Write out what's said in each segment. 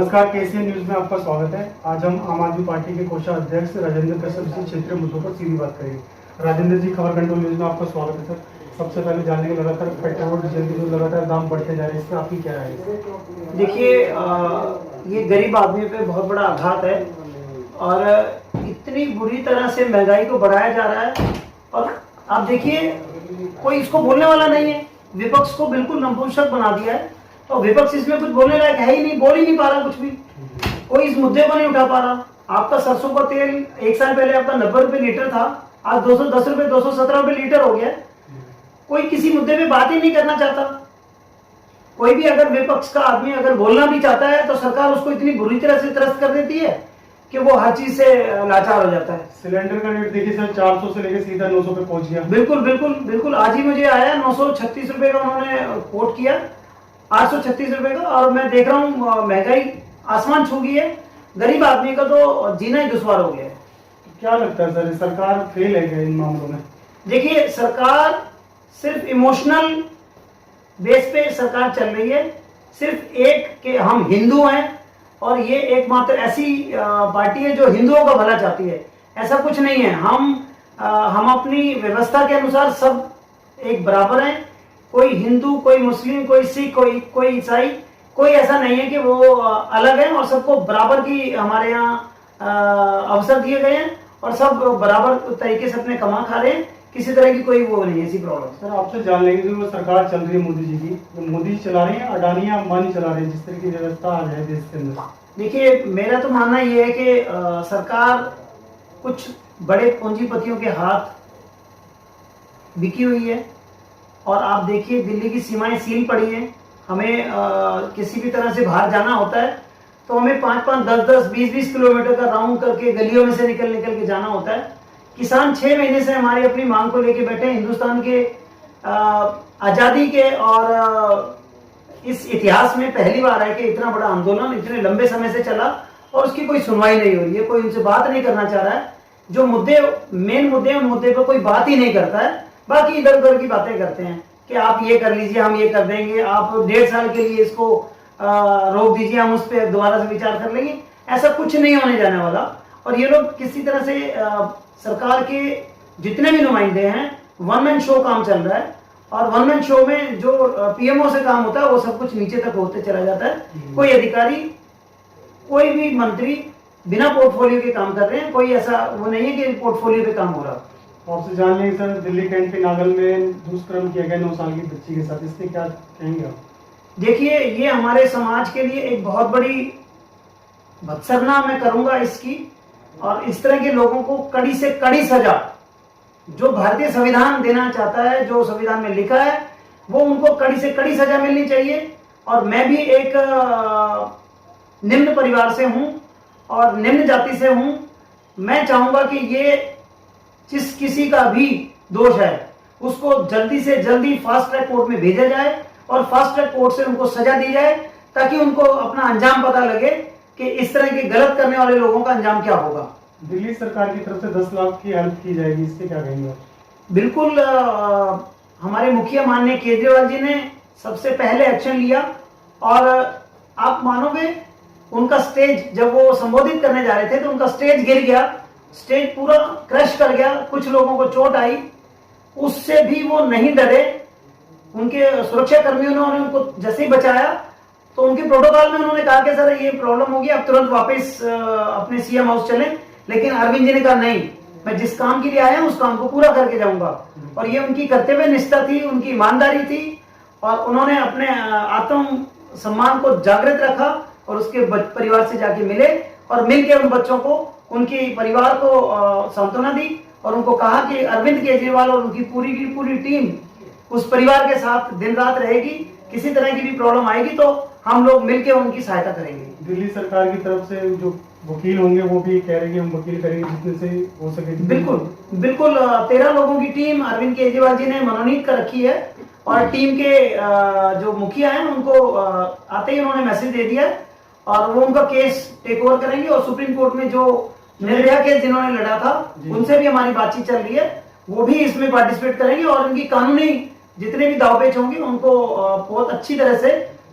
नमस्कार, KCN news में आपका स्वागत है। आज हम आम आदमी पार्टी के कोषाध्यक्ष राजेंद्र कश्यप से क्षेत्रीय मुद्दों पर सीधी बात करेंगे। राजेंद्र जी, खबर कंट्रोल न्यूज में आपका स्वागत है सर। सबसे पहले जानने के लगातार पेट्रोल डीजल के जो लगातार दाम बढ़ते जा रहे हैं, इस पर आपकी क्या राय है? देखिए, ये गरीब आदमी पे बहुत बड़ा आघात है और इतनी बुरी तरह से महंगाई को बढ़ाया जा रहा है। और आप देखिए, कोई इसको बोलने वाला नहीं है। विपक्ष को बिल्कुल नपुंसक बना दिया है और विपक्ष इसमें कुछ बोलने लायक है ही नहीं, बोल ही नहीं पा रहा कुछ भी। कोई इस मुद्दे को नहीं उठा पा रहा। आपका सरसों का तेल एक साल पहले आपका 90 रुपए लीटर था, आज 210 रुपए 217 रुपए लीटर हो गया। कोई किसी मुद्दे पे बात ही नहीं करना चाहता। कोई भी अगर विपक्ष का आदमी अगर बोलना भी चाहता है तो सरकार उसको इतनी बुरी तरह से त्रस्त कर देती है कि वो हर चीज से लाचार हो जाता है। सिलेंडर का रेट देखिए सर, 400 से लेकर सीधा 900 पे पहुंच गया। बिल्कुल बिल्कुल बिल्कुल, आज ही मुझे आया 936 रुपए का उन्होंने कोट किया, 836 रुपए का। और मैं देख रहा हूँ महंगाई आसमान छू गई है। गरीब आदमी का तो जीना ही दुश्वार हो गया है। क्या लगता है सर, सरकार फेल है क्या इन मामलों में? देखिए, सरकार सिर्फ इमोशनल बेस पे सरकार चल रही है। सिर्फ एक कि हम हिंदू हैं और ये एकमात्र ऐसी पार्टी है जो हिंदुओं का भला चाहती है। ऐसा कुछ नहीं है। हम अपनी व्यवस्था के अनुसार सब एक बराबर हैं। कोई हिंदू, कोई मुस्लिम, कोई सिख, कोई ईसाई, कोई ऐसा नहीं है कि वो अलग है। और सबको बराबर की हमारे यहाँ अवसर दिए गए हैं और सब बराबर तरीके से अपने कमा खा रहे हैं। किसी तरह की कोई वो नहीं है ऐसी प्रॉब्लम। सर, आपसे जान लेंगे जो वो सरकार चल रही है मोदी जी की, तो मोदी चला रहे हैं, अडानी या अंबानी चला रहे हैं, जिस तरह की व्यवस्था आ जाए देश के अंदर? देखिए, मेरा तो मानना ये है कि सरकार कुछ बड़े पूंजीपतियों के हाथ बिकी हुई है। और आप देखिए, दिल्ली की सीमाएं सील पड़ी हैं। हमें किसी भी तरह से बाहर जाना होता है तो हमें 5-5, 10-10, 20-20 किलोमीटर का राउंड करके गलियों में से निकल के जाना होता है। किसान 6 महीने से हमारी अपनी मांग को लेके बैठे हैं। हिंदुस्तान के आजादी के और इस इतिहास में पहली बार है कि इतना बड़ा आंदोलन इतने लंबे समय से चला और उसकी कोई सुनवाई नहीं हो रही है। कोई उनसे बात नहीं करना चाह रहा है। जो मुद्दे मेन मुद्दे हैं, उन मुद्दे पर कोई बात ही नहीं करता है। बाकी इधर उधर की बातें करते हैं कि आप ये कर लीजिए, हम ये कर देंगे, आप 1.5 साल के लिए इसको रोक दीजिए, हम उस पर दोबारा से विचार कर लेंगे। ऐसा कुछ नहीं होने जाने वाला। और ये लोग किसी तरह से सरकार के जितने भी नुमाइंदे हैं, वन मैन शो काम चल रहा है। और वन मैन शो में जो पीएमओ से काम होता है वो सब कुछ नीचे तक होते चला जाता है। कोई अधिकारी, कोई भी मंत्री बिना पोर्टफोलियो के काम कर रहे हैं। कोई ऐसा वो नहीं है कि पोर्टफोलियो पे काम हो रहा। आपसे जान लेंगे सर, दिल्ली कैंट के नागल में दुष्कर्म किया गया 9 साल की बच्ची के साथ, इससे क्या कहेंगे आप? देखिए, ये हमारे समाज के लिए एक बहुत बड़ी भत्सना मैं करूंगा इसकी। और इस तरह के लोगों को कड़ी से कड़ी सजा, जो भारतीय संविधान देना चाहता है, जो संविधान में लिखा है, वो उनको कड़ी से कड़ी सजा मिलनी चाहिए। और मैं भी एक निम्न परिवार से हूं और निम्न जाति से हूं। मैं चाहूंगा कि ये जिस किसी का भी दोष है उसको जल्दी से जल्दी फास्ट ट्रैक कोर्ट में भेजा जाए और फास्ट ट्रैक कोर्ट से उनको सजा दी जाए, ताकि उनको अपना अंजाम पता लगे कि इस तरह के गलत करने वाले लोगों का अंजाम क्या होगा। दिल्ली सरकार की तरफ से 10 लाख की हेल्प की जाएगी, इससे क्या कहेंगे आप? बिल्कुल, हमारे मुखिया माननीय केजरीवाल जी ने सबसे पहले एक्शन लिया। और आप मानोगे, उनका स्टेज जब वो संबोधित करने जा रहे थे तो उनका स्टेज गिर गया, स्टेज पूरा क्रश कर गया, कुछ लोगों को चोट आई। उससे भी वो नहीं डरे। उनके सुरक्षा कर्मियों ने उनको जैसे ही बचाया तो उनके प्रोटोकॉल में उन्होंने कहा कि सर ये प्रॉब्लम होगी, अब तुरंत वापस अपने सीएम हाउस चलें। लेकिन अरविंद जी ने कहा नहीं, मैं जिस काम के लिए आया हूं उस काम को पूरा करके जाऊंगा। और ये उनकी कर्तव्य निष्ठा थी, उनकी ईमानदारी थी। और उन्होंने अपने आत्म सम्मान को जागृत रखा और उसके परिवार से जाके मिले और मिलके उन बच्चों को, उनके परिवार को सांत्वना दी और उनको कहा कि अरविंद केजरीवाल और उनकी पूरी की पूरी टीम उस परिवार के साथ दिन रात रहेगी। किसी तरह की भी प्रॉब्लम आएगी तो हम लोग मिलकर उनकी सहायता करेंगे। दिल्ली सरकार की तरफ से जो वकील होंगे वो भी कह रहे हैं कि हम वकील करेंगे जितने से हो सके। बिल्कुल बिल्कुल, 13 लोगों की टीम अरविंद केजरीवाल जी ने मनोनीत कर रखी है। और टीम के जो मुखिया हैं उनको आते ही उन्होंने मैसेज दे दिया और वो उनका केस टेक ओवर करेंगे। और सुप्रीम कोर्ट में जो निर्भया केस जिन्होंने लड़ा था उनसे भी हमारी बातचीत चल रही है, वो भी इसमें पार्टिसिपेट करेंगे। और उनकी कानूनी जितने भी दाव पेच होंगे उनको बहुत अच्छी तरह से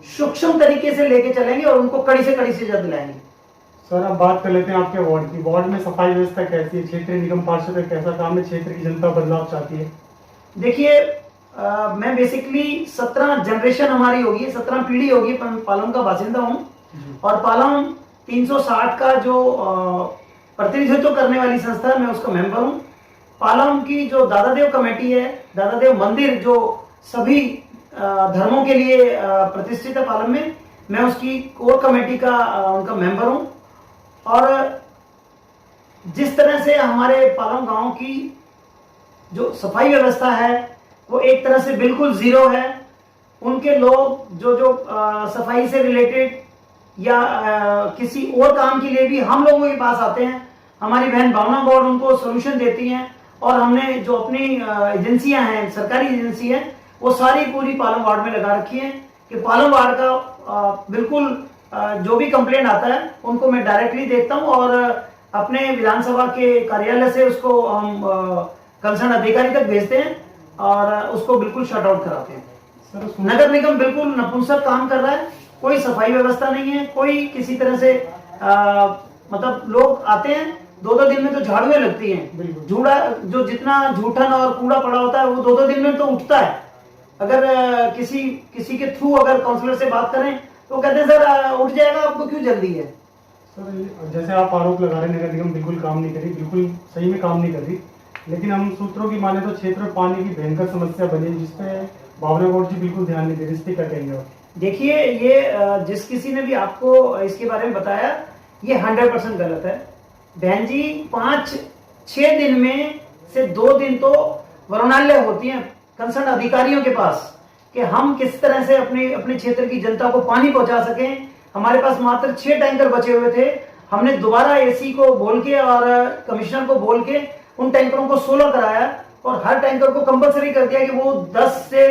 सूक्ष्म तरीके से लेके चलेंगे और उनको कड़ी से कड़ी सजा दिलाएंगे। सर अब बात कर लेते हैं आपके वार्ड की। वार्ड में सफाई व्यवस्था कैसी है? क्षेत्रीय निगम पार्षद का कैसा काम है? क्षेत्र की जनता बदलाव चाहती है। देखिए मैं बेसिकली 17 जनरेशन हमारी होगी, 17 पीढ़ी होगी, पालम का बासिंदा हूँ और पालम 360 का जो प्रतिनिधित्व करने वाली संस्था है, मैं उसका मेंबर हूँ। पालम की जो दादादेव कमेटी है, दादादेव मंदिर जो सभी धर्मों के लिए प्रतिष्ठित है पालम में, मैं उसकी कोर कमेटी का उनका मेंबर हूँ। और जिस तरह से हमारे पालम गांव की जो सफाई व्यवस्था है वो एक तरह से बिल्कुल जीरो है। उनके लोग जो सफाई से रिलेटेड या किसी और काम के लिए भी हम लोगों के पास आते हैं, हमारी बहन भावना गौड़ उनको सोल्यूशन देती हैं। और हमने जो अपनी एजेंसियां हैं, सरकारी एजेंसी है, वो सारी पूरी पालम वार्ड में लगा रखी है कि पालम वार्ड का बिल्कुल जो भी कंप्लेंट आता है उनको मैं डायरेक्टली देखता हूं और अपने विधानसभा के कार्यालय से उसको हम कंसर्न अधिकारी तक भेजते हैं और उसको बिल्कुल शट आउट कराते हैं। नगर निगम बिल्कुल नपुंसक काम कर रहा है, कोई सफाई व्यवस्था नहीं है, कोई किसी तरह से मतलब लोग आते हैं 2-2 दिन में तो झाड़ुएं लगती हैं। झूड़ा जो जितना जूठन और कूड़ा पड़ा होता है वो 2-2 दिन में तो उठता है। अगर किसी के थ्रू अगर काउंसलर से बात करें तो कहते हैं सर उठ जाएगा, आपको क्यों जल्दी है। सर जैसे आप आरोप लगा रहे हैं नगर निगम बिल्कुल काम नहीं करी, बिल्कुल सही में काम नहीं कर रही, लेकिन हम सूत्रों की माने तो क्षेत्र में पानी की भयंकर समस्या बनी जिसपे भावना गौड़ जी बिल्कुल ध्यान नहीं दे रही। इस पे क्या कहेंगे आप? देखिए ये जिस किसी ने भी आपको इसके बारे में बताया ये 100% गलत है। बहन जी 5-6 दिन में से 2 दिन तो वरुणालय होती है कंसर्न अधिकारियों के पास कि हम किस तरह से अपने क्षेत्र की जनता को पानी पहुंचा सकें। हमारे पास मात्र 6 टैंकर बचे हुए थे। हमने दोबारा एसी को बोल के और कमिश्नर को बोल के उन टैंकरों को 16 कराया और हर टैंकर को कंपलसरी कर दिया कि वो 10 से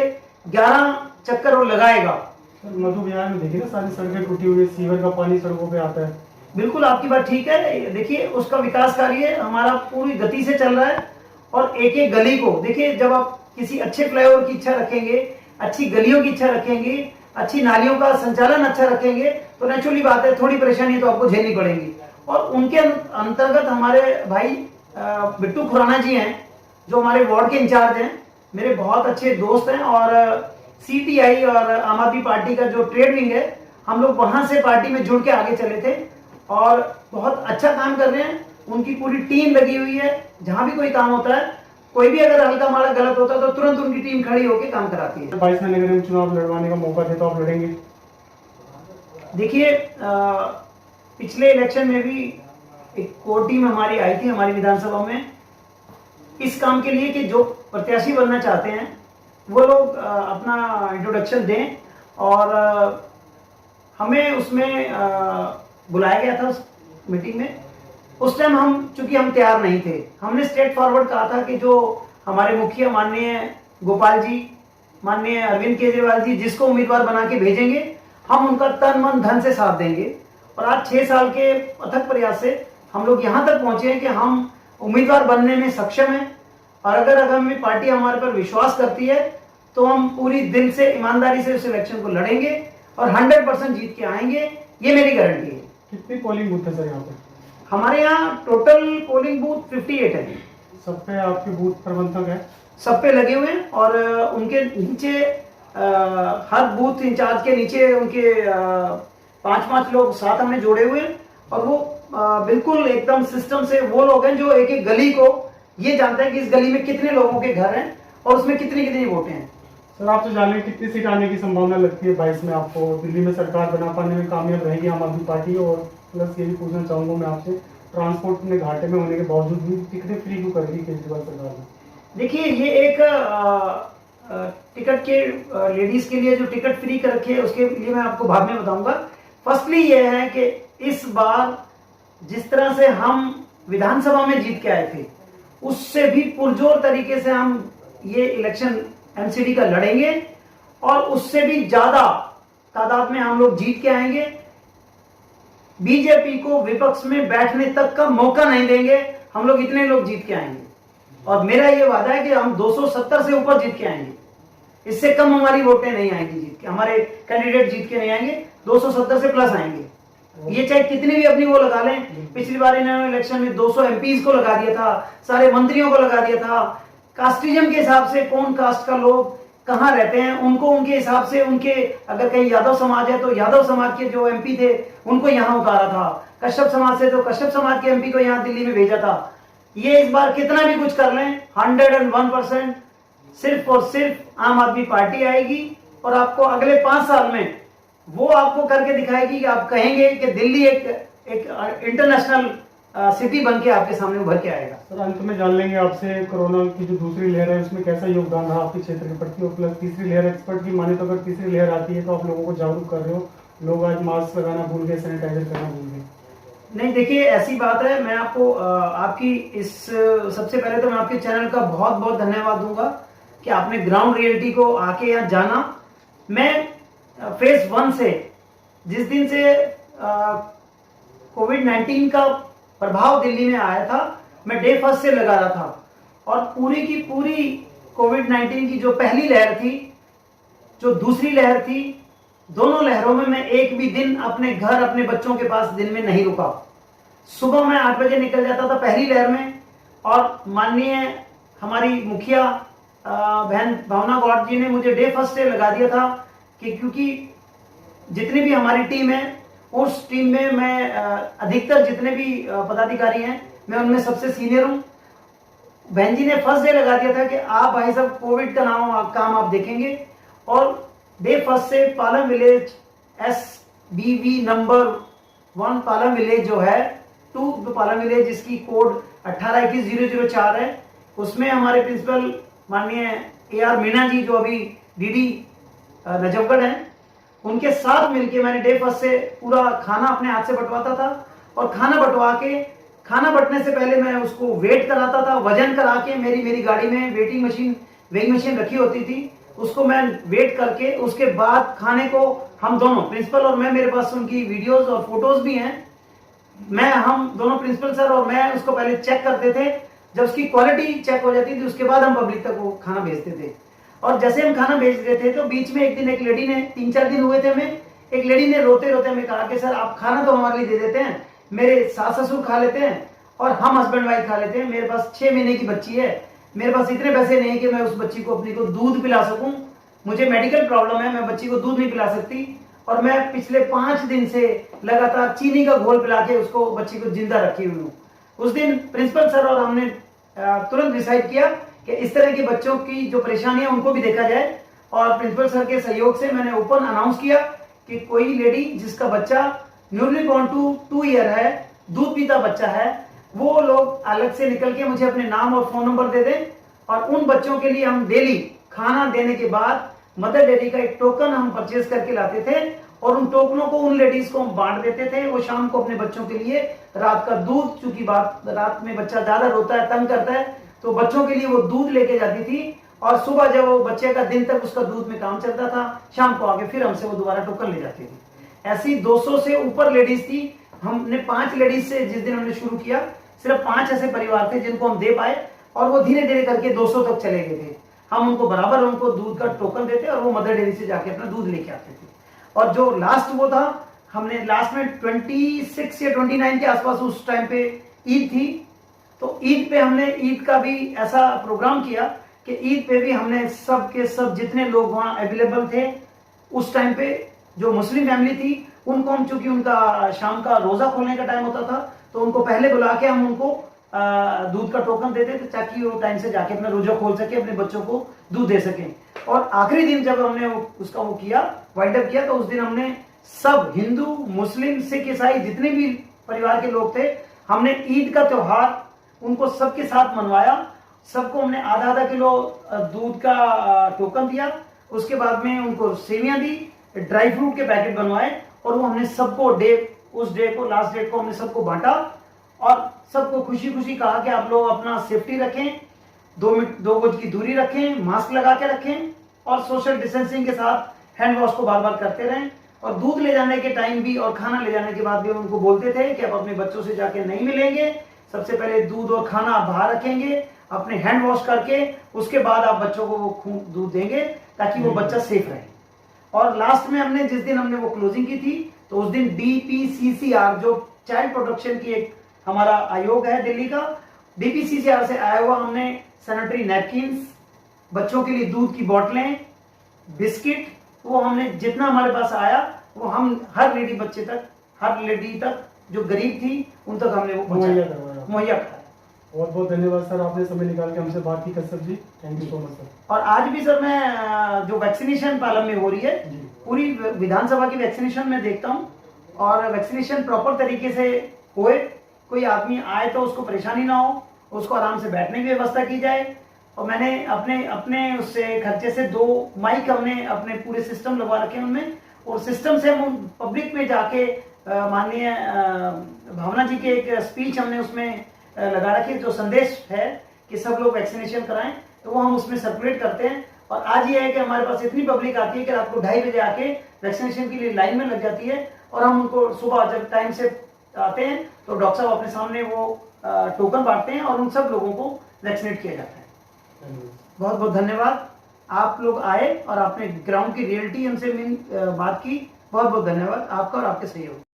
11 चक्कर वो लगाएगा। मधु विहार में देखिए ना सारी सड़कें टूटी हुई है, सीवर का पानी सड़कों पे आता है। बिल्कुल आपकी बात ठीक है। देखिए उसका विकास कार्य हमारा पूरी गति से चल रहा है और एक एक गली को देखिए, जब आप किसी अच्छे फ्लाईओवर की इच्छा रखेंगे, अच्छी गलियों की इच्छा रखेंगे, अच्छी नालियों का संचालन अच्छा रखेंगे तो नेचुरली बात है थोड़ी परेशानी तो आपको झेलनी पड़ेगी। और उनके अंतर्गत हमारे भाई बिट्टू खुराना जी हैं जो हमारे वार्ड के इंचार्ज हैं, मेरे बहुत अच्छे दोस्त हैं। और सीटीआई और आम आदमी पार्टी का जो ट्रेड विंग है, हम लोग वहां से पार्टी में जुड़ के आगे चले थे और बहुत अच्छा काम कर रहे हैं। उनकी पूरी टीम लगी हुई है। जहां भी कोई काम होता है, कोई भी अगर हल्का माड़ा गलत होता है तो तुरंत उनकी टीम खड़ी होकर काम कराती है। 22 में नगर निगम चुनाव लड़वाने का मौका दे तो आप लड़ेंगे? देखिए पिछले इलेक्शन में भी एक कोर टीम हमारी आई थी हमारी विधानसभा में इस काम के लिए कि जो प्रत्याशी बनना चाहते हैं वो लोग अपना इंट्रोडक्शन दें और हमें उसमें बुलाया गया था उस मीटिंग में। उस टाइम चूंकि हम तैयार नहीं थे, हमने स्ट्रेट फॉरवर्ड कहा था कि जो हमारे मुखिया माननीय गोपाल जी, माननीय अरविंद केजरीवाल जी जिसको उम्मीदवार बना के भेजेंगे हम उनका तन मन धन से साथ देंगे। और आज 6 साल के अथक प्रयास से हम लोग यहाँ तक पहुंचे हैं कि हम उम्मीदवार बनने में सक्षम हैं। और अगर हमें पार्टी हमारे पर विश्वास करती है तो हम पूरी दिल से ईमानदारी से उस इलेक्शन को लड़ेंगे और 100% जीत के आएंगे, ये मेरी गारंटी है। कितने पोलिंग बूथ है सर यहाँ पे? हमारे यहाँ टोटल पोलिंग बूथ 58 है। सब पे आपके बूथ प्रबंधक है? सब पे लगे हुए हैं और उनके नीचे हर बूथ इंचार्ज के नीचे उनके 5-5 लोग साथ हमने जोड़े हुए हैं और वो बिल्कुल एकदम सिस्टम से वो लोग हैं जो एक एक गली को ये जानते हैं कि इस गली में कितने लोगों के घर हैं और उसमें कितनी कितनी वोटें हैं। सर आप तो जाने कितनी सीट आने की संभावना लगती है 22 में? आपको दिल्ली में सरकार बना पाने में कामयाब रहेगी आम आदमी पार्टी? और प्लस ये भी पूछना चाहूंगा मैं आपसे, ट्रांसपोर्ट में घाटे में होने के बावजूद भी टिकटें फ्री क्यों कर दी केजरीवाल सरकार ने? देखिए ये एक टिकट के लेडीज के लिए जो टिकट फ्री कर रखे है उसके लिए मैं आपको बाद में बताऊंगा। फर्स्टली ये है कि इस बार जिस तरह से हम विधानसभा में जीत के आए थे उससे भी पुरजोर तरीके से हम ये इलेक्शन एमसीडी का लड़ेंगे और उससे भी ज्यादा तादाद में हम लोग जीत के आएंगे। बीजेपी को विपक्ष में बैठने तक का मौका नहीं देंगे। हम लोग इतने लोग जीत के आएंगे और मेरा ये वादा है कि हम 270 से ऊपर जीत के आएंगे। इससे कम हमारी वोटें नहीं आएंगी जीत के। हमारे कैंडिडेट जीत के नहीं आएंगे, 270 से प्लस आएंगे। ये चाहे कितनी भी अपनी वो लगा लें। पिछली बार इन्होंने इलेक्शन में 200 एमपीज को लगा दिया था, सारे मंत्रियों को लगा दिया था। कास्टिज्म के हिसाब से कौन कास्ट का लोग कहाँ रहते हैं उनको उनके हिसाब से, उनके अगर कहीं यादव समाज है तो यादव समाज के जो एमपी थे उनको यहाँ उतारा था, कश्यप समाज से तो कश्यप समाज के एमपी को यहाँ दिल्ली में भेजा था। ये इस बार कितना भी कुछ कर लें, 101% सिर्फ और सिर्फ आम आदमी पार्टी आएगी और आपको अगले 5 साल में वो आपको करके दिखाएगी कि आप कहेंगे कि दिल्ली एक इंटरनेशनल सिटी बन के आपके सामने उभर के आएगा। सर अंत में जान लेंगे आपसे, कोरोना की जो दूसरी लहर है उसमें कैसा योगदान रहा आपके क्षेत्र के प्रति, और प्लस तीसरी लहर, एक्सपर्ट की माने तो अगर तीसरी लहर आती है तो आप लोगों को जागरूक कर रहे हो, लोग आज मास्क लगाना भूल गए, सैनिटाइजर करना भूल गए। नहीं देखिए ऐसी बात है, मैं आपको आपकी इस सबसे पहले तो मैं आपके चैनल का बहुत बहुत धन्यवाद दूंगा कि आपने ग्राउंड रियलिटी को आके यहाँ जाना। मैं फेज 1 से जिस दिन से कोविड-19 का प्रभाव दिल्ली में आया था, मैं डे फर्स्ट से लगा रहा था और पूरी की पूरी कोविड-19 की जो पहली लहर थी, जो दूसरी लहर थी, दोनों लहरों में मैं एक भी दिन अपने घर अपने बच्चों के पास दिन में नहीं रुका। सुबह मैं 8 बजे निकल जाता था पहली लहर में, और माननीय हमारी मुखिया बहन भावना गौड़ जी ने मुझे डे फर्स्ट से लगा दिया था कि क्योंकि जितनी भी हमारी टीम है उस टीम में मैं अधिकतर जितने भी पदाधिकारी हैं मैं उनमें सबसे सीनियर हूं। बहन जी ने फर्स्ट डे लगा दिया था कि आप भाई साहब कोविड का काम आप देखेंगे, और डे फर्स्ट से Palam village SBV number 1 Palam village जो है 2 पालम विलेज जिसकी कोड 1821-004 है, उसमें हमारे प्रिंसिपल माननीय AR मीना जी जो अभी DD नजफगढ़ हैं, उनके साथ मिलके मैंने डे फर्स्ट से पूरा खाना अपने हाथ से बंटवाता था, और खाना बंटवा के खाना बंटने से पहले मैं उसको वेट कराता था, वजन करा के मेरी गाड़ी में वेटिंग मशीन वेइंग मशीन रखी होती थी, उसको मैं वेट करके उसके बाद खाने को हम दोनों प्रिंसिपल और मैं, मेरे पास उनकी वीडियोस और फोटोज भी हैं, हम दोनों प्रिंसिपल सर और मैं उसको पहले चेक करते थे। जब उसकी क्वालिटी चेक हो जाती थी उसके बाद हम पब्लिक तक वो खाना भेजते थे। और जैसे हम खाना भेज रहे थे तो बीच में एक दिन एक लेडी ने, 3-4 दिन हुए थे हमें, एक लेडी ने रोते रोते हमें कहा कि सर आप खाना तो हमारे लिए दे देते हैं, मेरे सास ससुर खा लेते हैं और हम हस्बैंड वाइफ खा लेते हैं, मेरे पास 6 महीने की बच्ची है, मेरे पास इतने पैसे नहीं कि मैं उस बच्ची को अपनी को दूध पिला सकूं, मुझे मेडिकल प्रॉब्लम है, मैं बच्ची को दूध नहीं पिला सकती, और मैं पिछले 5 दिन से लगातार चीनी का घोल पिला के उसको बच्ची को जिंदा रखी हुई हूँ। उस दिन प्रिंसिपल सर और हमने तुरंत डिसाइड किया कि इस तरह के बच्चों की जो परेशानी है उनको भी देखा जाए, और प्रिंसिपल सर के सहयोग से मैंने ओपन अनाउंस किया कि कोई लेडी जिसका बच्चा न्यूली बॉर्न टू 2 ईयर है, दूध पीता बच्चा है, वो लोग अलग से निकल के मुझे अपने नाम और फोन नंबर दे दें, और उन बच्चों के लिए हम डेली खाना देने के बाद मदर डेयरी का एक टोकन हम परचेज करके लाते थे, और उन टोकनों को उन लेडीज को हम बांट देते थे। वो शाम को अपने बच्चों के लिए रात का दूध, चूंकि रात में बच्चा ज्यादा रोता है, तंग करता है, तो बच्चों के लिए वो दूध लेके जाती थी, और सुबह जब वो बच्चे का दिन तक उसका दूध में काम चलता था, शाम को आके फिर हमसे वो दोबारा टोकन ले जाती थी। ऐसी 200 से ऊपर लेडीज थी। हमने 5 लेडीज से जिस दिन हमने शुरू किया, सिर्फ 5 ऐसे परिवार थे जिनको हम दे पाए, और वो धीरे धीरे करके 200 तक चले गए थे। हम उनको बराबर उनको दूध का टोकन देते और वो मदर डेयरी से जाके अपना दूध लेके आते थे। और जो लास्ट वो था, हमने लास्ट में 26 या 29 के आसपास उस टाइम पे ईद थी, तो ईद पे हमने ईद का भी ऐसा प्रोग्राम किया कि ईद पे भी हमने सब के सब जितने लोग वहाँ अवेलेबल थे उस टाइम पे, जो मुस्लिम फैमिली थी उनको हम, चूंकि उनका शाम का रोजा खोलने का टाइम होता था, तो उनको पहले बुला के हम उनको दूध का टोकन देते थे ताकि वो टाइम से जाके अपना रोजा खोल सके, अपने बच्चों को दूध दे सके। और आखिरी दिन जब हमने उसका वो किया, वाइंड अप किया, तो उस दिन हमने सब हिंदू, मुस्लिम, सिख, ईसाई जितने भी परिवार के लोग थे, हमने ईद का त्योहार उनको सबके साथ मनवाया। सबको हमने आधा किलो दूध का टोकन दिया, उसके बाद में उनको सेवियां दी, ड्राई फ्रूट के पैकेट बनवाए, और वो हमने सबको उस डे को, लास्ट डेट को हमने सबको बांटा, और सबको खुशी खुशी कहा कि आप लोग अपना सेफ्टी रखें, 2 गज की दूरी रखें, मास्क लगा के रखें, और सोशल डिस्टेंसिंग के साथ हैंड वॉश को बार बार करते रहें। और दूध ले जाने के टाइम भी और खाना ले जाने के बाद भी उनको बोलते थे कि आप अपने बच्चों से जाके नहीं मिलेंगे, सबसे पहले दूध और खाना बाहर रखेंगे, अपने हैंड वॉश करके उसके बाद आप बच्चों को वो दूध देंगे ताकि वो बच्चा सेफ रहे। और लास्ट में हमने जिस दिन हमने वो क्लोजिंग की थी तो उस दिन DPCCR जो चाइल्ड प्रोटेक्शन की एक हमारा आयोग है दिल्ली का, DPCCR से आया हुआ हमने सैनिटरी नैपकिन्स, बच्चों के लिए दूध की बोतलें, बिस्किट, वो हमने जितना हमारे पास आया वो हम हर लेडी बच्चे तक, हर लेडी तक जो गरीब थी उन तक हमने वो मुहैया करवाया। मुहैया कराया। बहुत बहुत धन्यवाद सर, आपने समय निकाल के हमसे बात की Kashyap ji, thank you so much sir. और आज भी सर मैं जो वैक्सीनेशन पालम में हो रही है जी। पूरी विधानसभा की वैक्सीनेशन में देखता हूँ और वैक्सीनेशन प्रॉपर तरीके से होए, कोई आदमी आए तो उसको परेशानी ना हो, उसको आराम से बैठने की व्यवस्था की जाए। और मैंने अपने अपने उससे खर्चे से 2 माइक हमने अपने पूरे सिस्टम लगवा रखे हैं उनमें, और सिस्टम से हम पब्लिक में जाके माननीय भावना जी के एक स्पीच हमने उसमें लगा रखी है, जो संदेश है कि सब लोग वैक्सीनेशन कराएं, तो वो हम उसमें सर्कुलेट करते हैं। और आज ये है कि हमारे पास इतनी पब्लिक आती है कि रात को 2:30 बजे आके वैक्सीनेशन के लिए लाइन में लग जाती है, और हम उनको सुबह जब टाइम से आते हैं तो डॉक्टर साहब अपने सामने वो टोकन बांटते हैं और उन सब लोगों को वैक्सीनेट किया जाता है। बहुत बहुत धन्यवाद, आप लोग आए और आपने ग्राउंड की रियलिटी हमसे बात की। बहुत बहुत धन्यवाद आपका और आपके सहयोग।